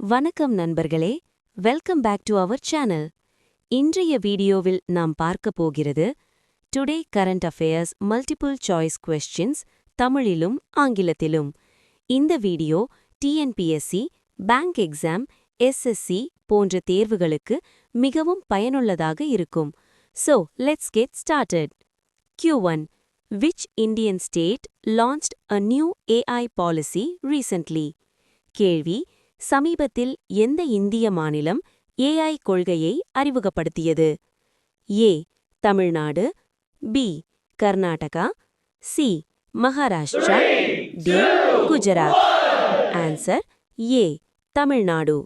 வணக்கம் நண்பர்களே, welcome back to our channel. இன்றைய வீடியோவில் நாம் பார்க்கப் போகிறது today current affairs multiple choice questions தமிழிலும் ஆங்கிலத்திலும். இந்த video TNPSC, bank exam, SSC போன்ற தேர்வுகளுக்கு மிகவும் பயனுள்ளதாக இருக்கும். So, let's get started. Q1. Which Indian state launched a new AI policy recently? கேள்வி: சமீபத்தில் எந்த இந்திய மாநிலம் ஏஐ கொள்கையை அறிமுகப்படுத்தியது? A. Tamil Nadu, B. Karnataka, C. Maharashtra, D. Gujarat. Answer A. Tamil Nadu.